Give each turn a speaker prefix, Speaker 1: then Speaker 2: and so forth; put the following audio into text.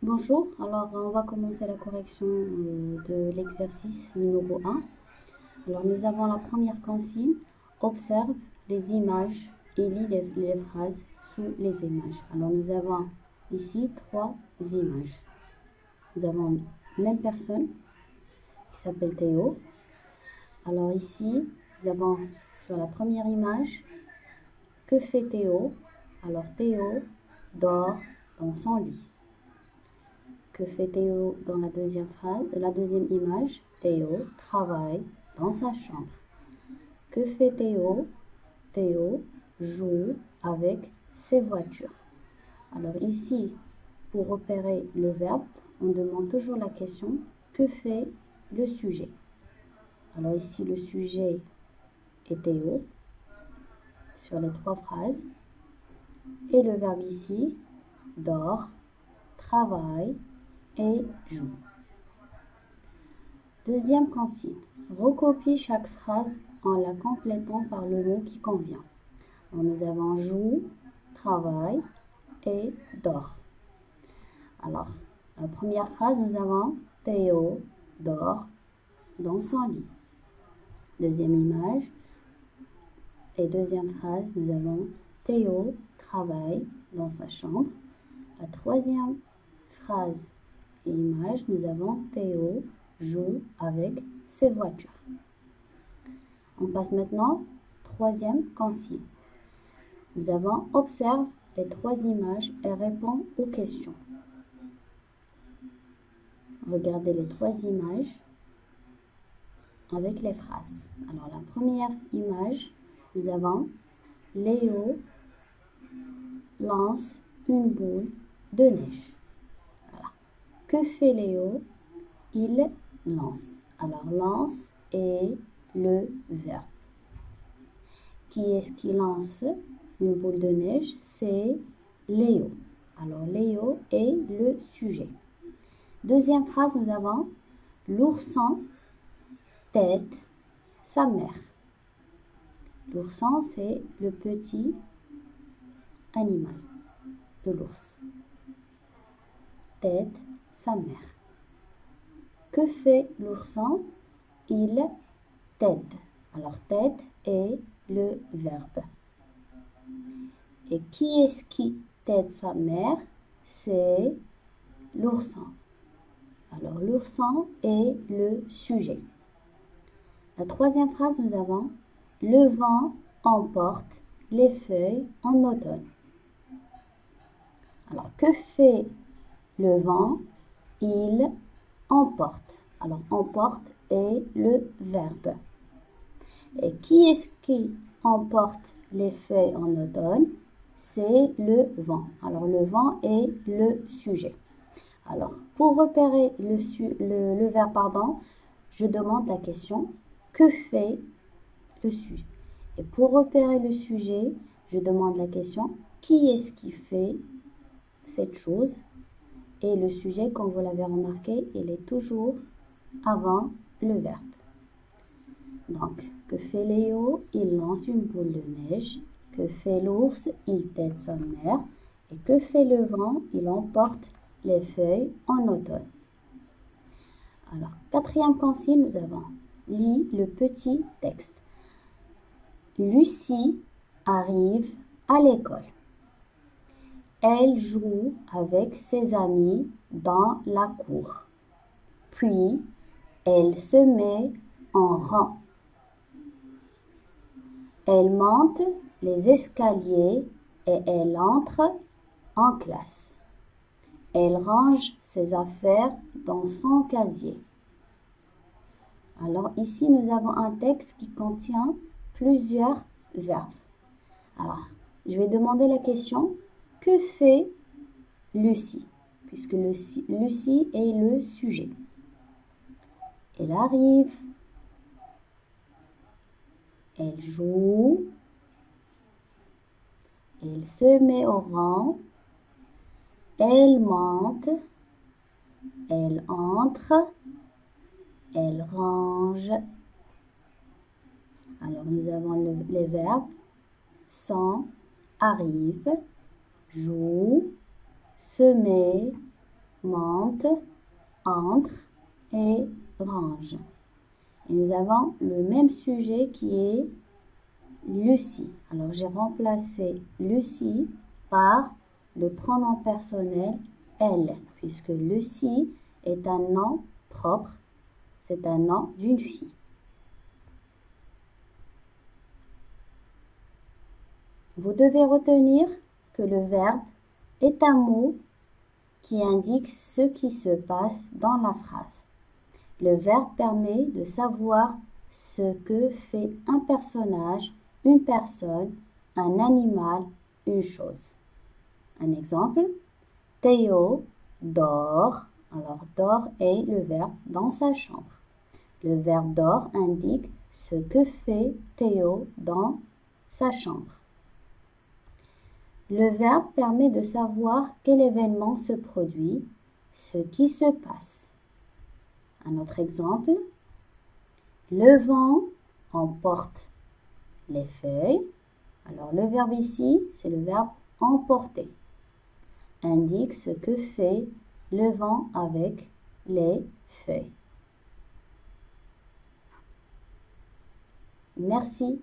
Speaker 1: Bonjour, alors on va commencer la correction de l'exercice numéro 1. Alors nous avons la première consigne, observe les images et lis les phrases sous les images. Alors nous avons ici 3 images. Nous avons une même personne qui s'appelle Théo. Alors ici, nous avons sur la première image, que fait Théo? Alors Théo dort dans son lit. Que fait Théo dans la deuxième phrase, la deuxième image? Théo travaille dans sa chambre. Que fait Théo? Théo joue avec ses voitures. Alors ici, pour repérer le verbe, on demande toujours la question que fait le sujet? Alors ici, le sujet est Théo sur les 3 phrases. Et le verbe ici, dort, travaille et joue. Deuxième consigne, recopie chaque phrase en la complétant par le mot qui convient. Alors, nous avons joue, travaille et dort. Alors, la première phrase, nous avons Théo dort dans son lit. Deuxième image et deuxième phrase, nous avons Théo travaille dans sa chambre. La troisième phrase et image, nous avons Théo joue avec ses voitures. On passe maintenant troisième consigne. Nous avons observe les 3 images et répond aux questions. Regardez les 3 images avec les phrases. Alors la première image, nous avons Léo lance une boule de neige. Voilà. Que fait Léo? Il lance. Alors lance est le verbe. Qui est-ce qui lance une boule de neige? C'est Léo. Alors Léo est le sujet. Deuxième phrase, nous avons l'ourson tête sa mère. L'ourson, c'est le petit animal de l'ours. Tête sa mère. Que fait l'ourson? Il t'aide. Alors tête est le verbe. Et qui est-ce qui t'aide sa mère? C'est l'ourson. Alors l'ourson est le sujet. La troisième phrase, nous avons le vent emporte les feuilles en automne. Alors que fait le vent? Il emporte. Alors emporte est le verbe. Et qui est-ce qui emporte les feuilles en automne? C'est le vent. Alors le vent est le sujet. Alors pour repérer le verbe, je demande la question que fait le sujet? Et pour repérer le sujet, je demande la question qui est-ce qui fait cette chose? Et le sujet, comme vous l'avez remarqué, il est toujours avant le verbe. Donc, que fait Léo? Il lance une boule de neige. Que fait l'ours? Il tête sa mère. Et que fait le vent? Il emporte les feuilles en automne. Alors, quatrième consigne, nous avons lis le petit texte. Lucie arrive à l'école. Elle joue avec ses amis dans la cour. Puis, elle se met en rang. Elle monte les escaliers et elle entre en classe. Elle range ses affaires dans son casier. Alors ici, nous avons un texte qui contient plusieurs verbes. Alors, je vais demander la question, que fait Lucie? Puisque Lucie est le sujet. Elle arrive. Elle joue. Elle se met au rang. Elle monte. Elle entre. Elle range. Alors, nous avons les verbes sont, arrive, joue, se met, monte, entre et range. Et nous avons le même sujet qui est Lucie. Alors j'ai remplacé Lucie par le pronom personnel elle, puisque Lucie est un nom propre, c'est un nom d'une fille. Vous devez retenir que le verbe est un mot qui indique ce qui se passe dans la phrase. Le verbe permet de savoir ce que fait un personnage, une personne, un animal, une chose. Un exemple, Théo dort. Alors, dort est le verbe dans sa chambre. Le verbe dort indique ce que fait Théo dans sa chambre. Le verbe permet de savoir quel événement se produit, ce qui se passe. Un autre exemple, le vent emporte les feuilles. Alors le verbe ici, c'est le verbe emporter. Indique ce que fait le vent avec les feuilles. Merci.